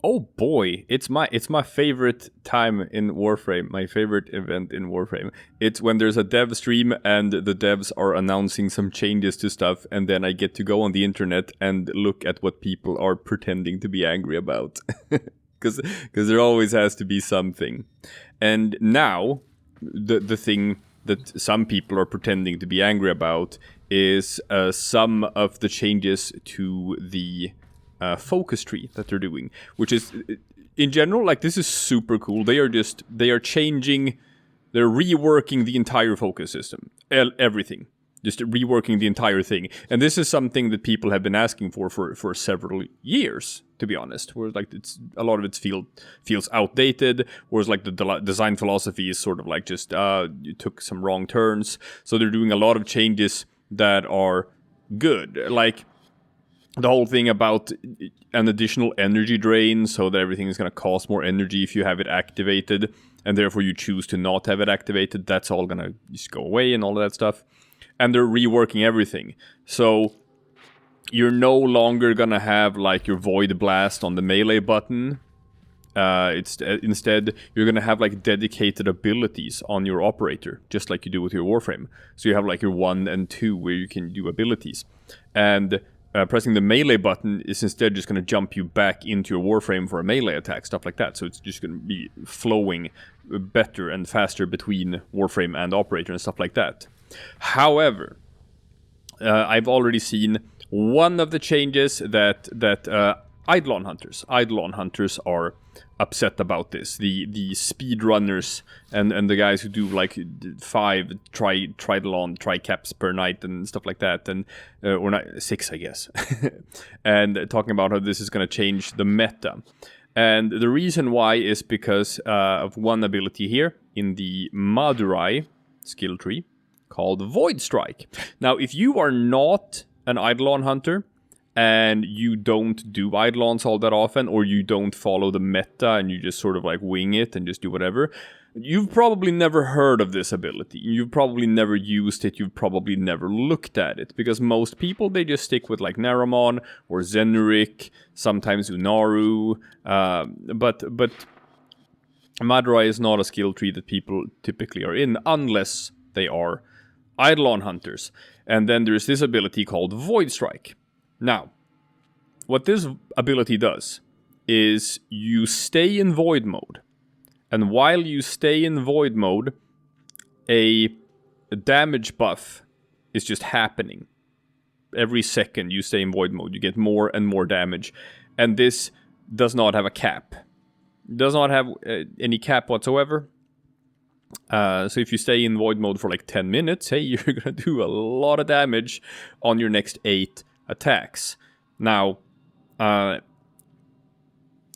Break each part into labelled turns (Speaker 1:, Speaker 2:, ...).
Speaker 1: Oh boy, it's my favorite time in Warframe, my favorite event in Warframe. It's when there's a dev stream and the devs are announcing some changes to stuff, and then I get to go on the internet and look at what people are pretending to be angry about. Because there always has to be something. And now, the thing that some people are pretending to be angry about is some of the changes to the focus tree that they're doing, which is, in general, like, this is super cool. They are reworking the entire focus system, everything, just reworking the entire thing. And this is something that people have been asking for several years, to be honest. Whereas, like, a lot of it feels outdated. Whereas, like, the design philosophy is sort of like just you took some wrong turns. So they're doing a lot of changes that are good, like the whole thing about an additional energy drain, so that everything is going to cost more energy if you have it activated, and therefore you choose to not have it activated. That's all going to just go away and all of that stuff. And they're reworking everything. So you're no longer going to have like your Void Blast on the melee button. Instead, you're going to have like dedicated abilities on your operator, just like you do with your Warframe. So you have like your 1 and 2 where you can do abilities. And pressing the melee button is instead just going to jump you back into your Warframe for a melee attack, stuff like that. So it's just going to be flowing better and faster between Warframe and operator and stuff like that. However, I've already seen one of the changes that Eidolon hunters are upset about this. The speedrunners and the guys who do like 5 triathlon tri-caps per night and stuff like that, and or not 6, I guess. And talking about how this is going to change the meta. And the reason why is because of one ability here in the Madurai skill tree called Void Strike. Now, if you are not an Eidolon hunter and you don't do Eidolons all that often, or you don't follow the meta and you just sort of like wing it and just do whatever, you've probably never heard of this ability. You've probably never used it. You've probably never looked at it, because most people, they just stick with like Naramon or Zenurik, sometimes Unaru, but Madurai is not a skill tree that people typically are in unless they are Eidolon hunters. And then there's this ability called Void Strike. Now, what this ability does is you stay in void mode. And while you stay in void mode, a damage buff is just happening. Every second you stay in void mode, you get more and more damage. And this does not have a cap. It does not have any cap whatsoever. So if you stay in void mode for like 10 minutes, hey, you're going to do a lot of damage on your next 8 attacks. Now,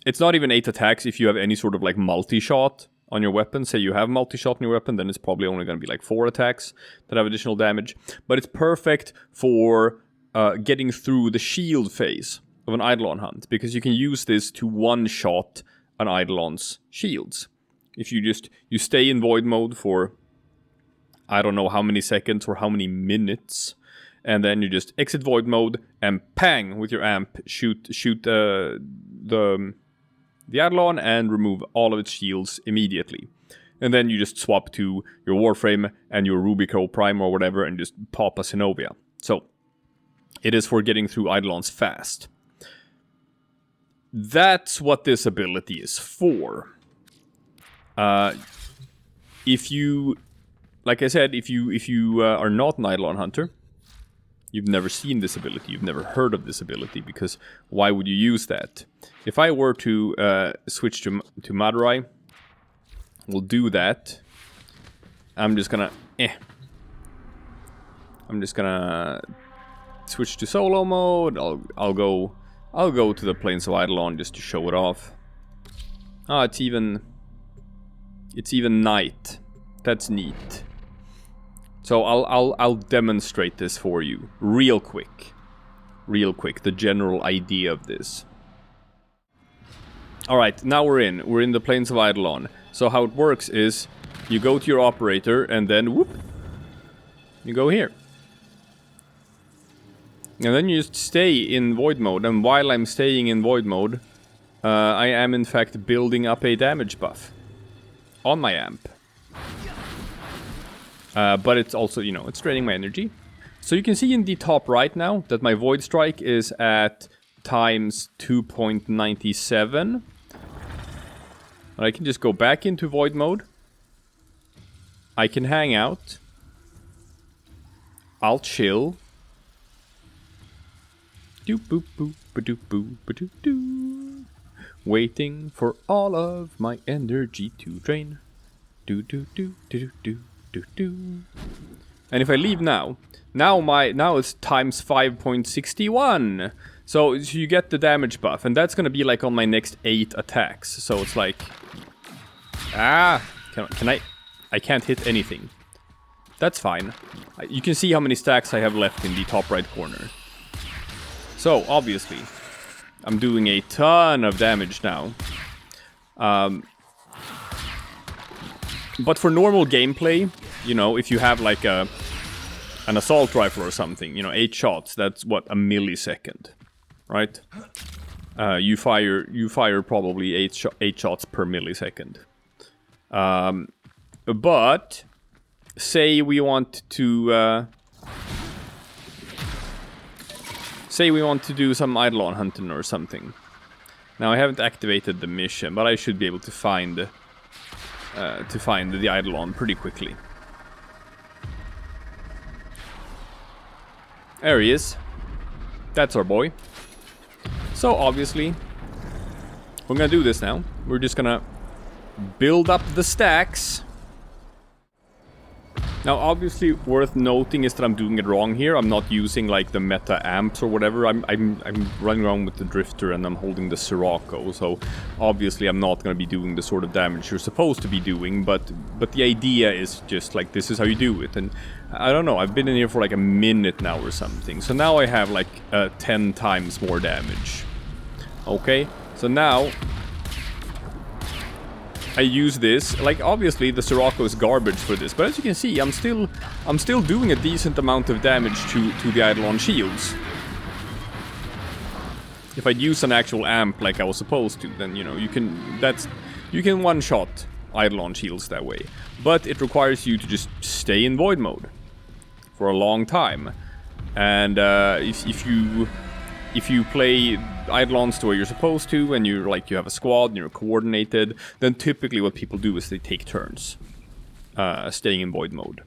Speaker 1: it's not even 8 attacks if you have any sort of like multi-shot on your weapon. Say you have multi-shot on your weapon, then it's probably only going to be like 4 attacks that have additional damage. But it's perfect for getting through the shield phase of an Eidolon hunt, because you can use this to one-shot an Eidolon's shields. If you stay in void mode for, I don't know how many seconds or how many minutes, and then you just exit void mode and pang with your amp shoot the Eidolon and remove all of its shields immediately. And then you just swap to your Warframe and your Rubico Prime or whatever and just pop a Zenobia. So it is for getting through Eidolons fast. That's what this ability is for. If you, like I said, if you are not an Eidolon hunter, you've never seen this ability, you've never heard of this ability, because why would you use that? If I were to switch to Madurai, we'll do that. I'm just gonna switch to solo mode. I'll go to the Plains of Eidolon just to show it off. Ah, it's even night. That's neat. So I'll demonstrate this for you real quick, the general idea of this. All right, now we're in the Plains of Eidolon. So how it works is you go to your operator and then whoop, you go here. And then you just stay in void mode, and while I'm staying in void mode, I am in fact building up a damage buff on my amp. But it's also, you know, it's draining my energy. So you can see in the top right now that my Void Strike is at times 2.97. I can just go back into Void mode. I can hang out. I'll chill. Doop boop boop ba-doop boop ba-doop doo. Waiting for all of my energy to drain. Do do do do do do do. And if I leave now it's times 5.61. So you get the damage buff, and that's gonna be like on my next 8 attacks. So it's like, can I can't hit anything. That's fine. You can see how many stacks I have left in the top right corner. So obviously, I'm doing a ton of damage now. But for normal gameplay, you know, if you have like an assault rifle or something, you know, 8 shots, that's what, a millisecond, right? You fire probably 8 shots per millisecond. But say we want to do some Eidolon hunting or something. Now I haven't activated the mission, but I should be able to find the Eidolon pretty quickly. There he is. That's our boy. So obviously, we're gonna do this now. We're just gonna build up the stacks. Now, obviously, worth noting is that I'm doing it wrong here. I'm not using like the meta amps or whatever. I'm running around with the Drifter and I'm holding the Sirocco. So obviously, I'm not going to be doing the sort of damage you're supposed to be doing. But the idea is just like, this is how you do it. And I don't know. I've been in here for like a minute now or something. So now I have like 10 times more damage. Okay. So now I use this. Like, obviously the Sirocco is garbage for this, but as you can see, I'm still doing a decent amount of damage to the Eidolon shields. If I'd use an actual amp like I was supposed to, then you know you can one-shot Eidolon shields that way. But it requires you to just stay in Void mode for a long time. And if you play Eidolons the way you're supposed to, and you have a squad and you're coordinated, then typically what people do is they take turns staying in Void mode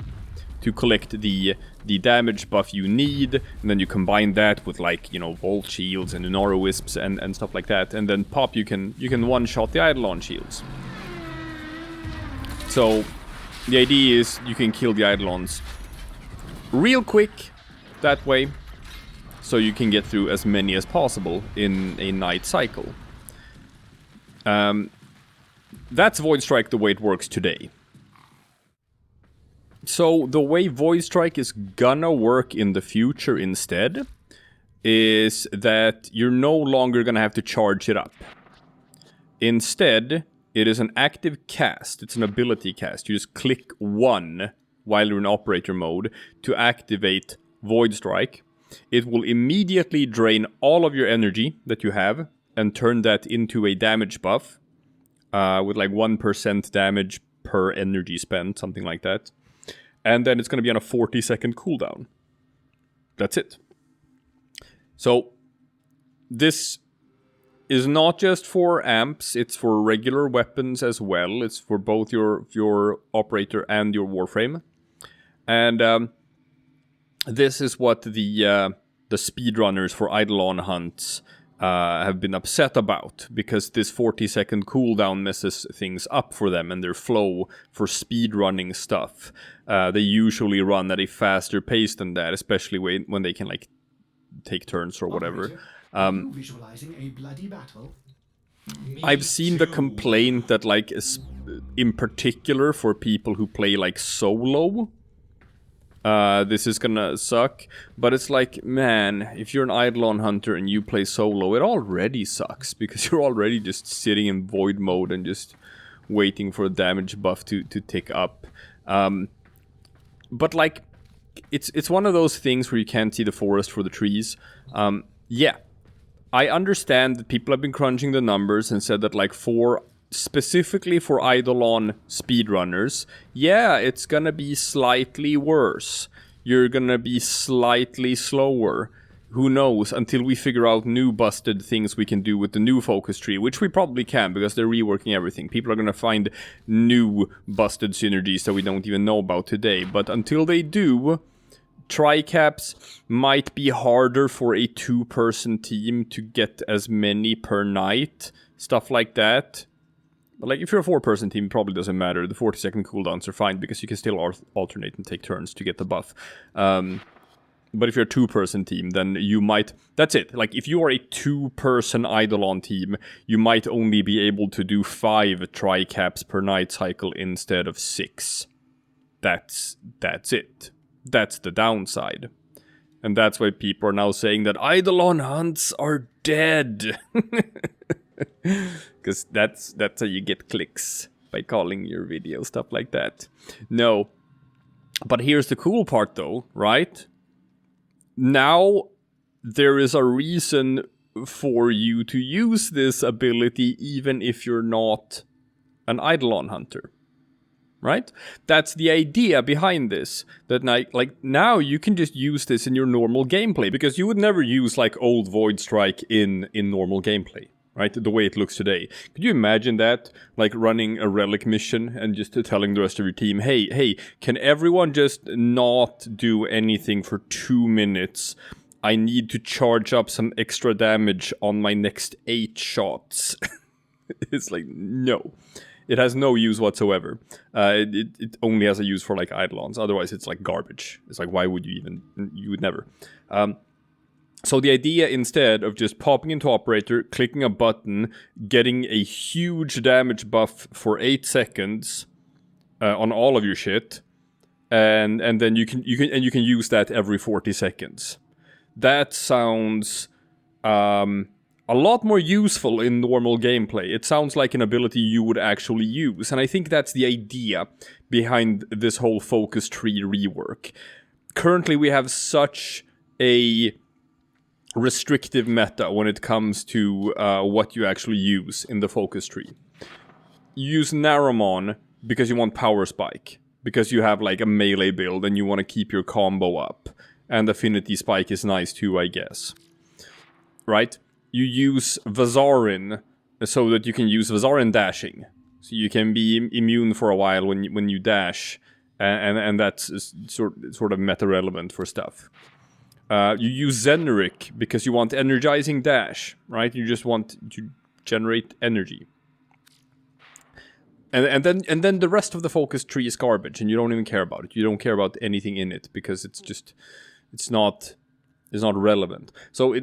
Speaker 1: to collect the damage buff you need, and then you combine that with, like, you know, Volt shields and Unaro Wisps and stuff like that, and then pop, you can one-shot the Eidolon shields. So the idea is you can kill the Eidolons real quick that way, so you can get through as many as possible in a night cycle. That's Void Strike the way it works today. So the way Void Strike is gonna work in the future instead is that you're no longer gonna have to charge it up. Instead, it is an active cast. It's an ability cast. You just click 1 while you're in operator mode to activate Void Strike. It will immediately drain all of your energy that you have and turn that into a damage buff with like 1% damage per energy spent, something like that. And then it's going to be on a 40-second cooldown. That's it. So this is not just for amps, it's for regular weapons as well. It's for both your operator and your Warframe. And this is what the speedrunners for Eidolon hunts have been upset about, because this 40-second cooldown messes things up for them and their flow for speedrunning stuff. They usually run at a faster pace than that, especially when they can, like, take turns or whatever.
Speaker 2: Visualizing a bloody battle?
Speaker 1: I've seen the complaint that, like, in particular for people who play, like, solo, this is gonna suck. But it's like, man, if you're an Eidolon hunter and you play solo, it already sucks, because you're already just sitting in Void mode and just waiting for a damage buff to tick up. But, like, it's one of those things where you can't see the forest for the trees. Yeah, I understand that people have been crunching the numbers and said that, like, specifically for Eidolon speedrunners, yeah, it's gonna be slightly worse. You're gonna be slightly slower. Who knows, until we figure out new busted things we can do with the new focus tree, which we probably can, because they're reworking everything. People are gonna find new busted synergies that we don't even know about today. But until they do, tricaps might be harder for a 2-person team to get as many per night. Stuff like that. But like, if you're a 4-person team, it probably doesn't matter. The 40-second cooldowns are fine, because you can still alternate and take turns to get the buff. But if you're a 2-person team, then you might... That's it. Like, if you are a 2-person Eidolon team, you might only be able to do 5 tricaps per night cycle instead of 6. That's it. That's the downside. And that's why people are now saying that Eidolon hunts are dead. Because that's how you get clicks, by calling your video stuff like that. No. But here's the cool part, though, right? Now, there is a reason for you to use this ability even if you're not an Eidolon hunter. Right? That's the idea behind this. That now you can just use this in your normal gameplay, because you would never use like old Void Strike in normal gameplay. Right? The way it looks today. Could you imagine that? Like running a relic mission and just telling the rest of your team, hey, can everyone just not do anything for 2 minutes? I need to charge up some extra damage on my next 8 shots. It's like, no. It has no use whatsoever. It only has a use for like Eidolons. Otherwise, it's like garbage. It's like, why would you even... You would never. So the idea, instead of just popping into operator, clicking a button, getting a huge damage buff for 8 seconds on all of your shit, and then you can use that every 40 seconds. That sounds a lot more useful in normal gameplay. It sounds like an ability you would actually use, and I think that's the idea behind this whole focus tree rework. Currently, we have such a restrictive meta when it comes to what you actually use in the focus tree. You use Naramon because you want power spike, because you have like a melee build and you want to keep your combo up, and affinity spike is nice too, I guess. Right? You use Vazarin so that you can use Vazarin dashing, so you can be immune for a while when you dash, and that's sort of meta relevant for stuff. You use Zeneric because you want energizing dash, right? You just want to generate energy. And then the rest of the focus tree is garbage, and you don't even care about it. You don't care about anything in it because it's not relevant. So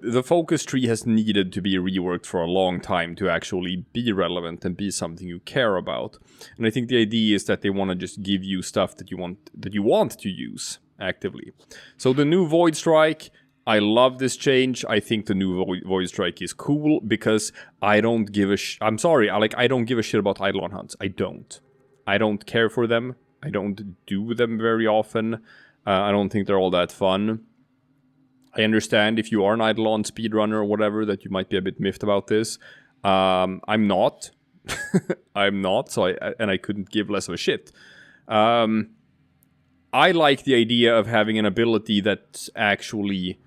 Speaker 1: the focus tree has needed to be reworked for a long time to actually be relevant and be something you care about. And I think the idea is that they want to just give you stuff that you want to use actively. So the new Void Strike, I love this change. I think the new Void Strike is cool because I don't give a I'm sorry, I don't give a shit about Eidolon hunts. I don't care for them. I don't do them very often. I don't think they're all that fun. I understand if you are an Eidolon speedrunner or whatever that you might be a bit miffed about this. I'm not. I'm not, so I couldn't give less of a shit. I like the idea of having an ability that's actually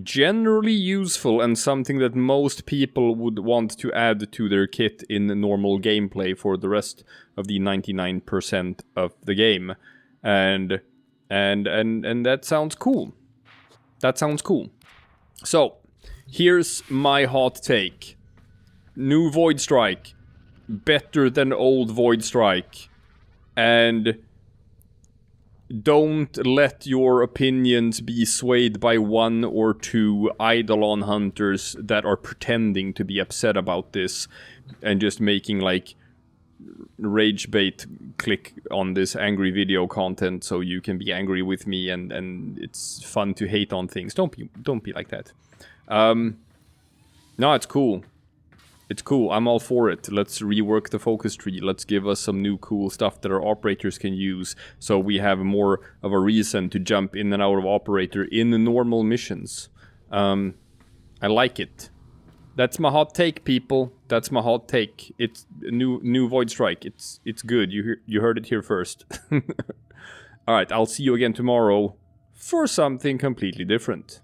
Speaker 1: generally useful and something that most people would want to add to their kit in normal gameplay for the rest of the 99% of the game. And that sounds cool. That sounds cool. So, here's my hot take. New Void Strike. Better than old Void Strike. And don't let your opinions be swayed by 1 or 2 Eidolon hunters that are pretending to be upset about this and just making like rage bait click on this angry video content so you can be angry with me and it's fun to hate on things. Don't be like that. No, it's cool. It's cool. I'm all for it. Let's rework the focus tree. Let's give us some new cool stuff that our operators can use so we have more of a reason to jump in and out of operator in the normal missions. I I like it. That's my hot take, people. That's my hot take. It's a new Void Strike. It's good. You heard it here first. All right, I'll see you again tomorrow for something completely different.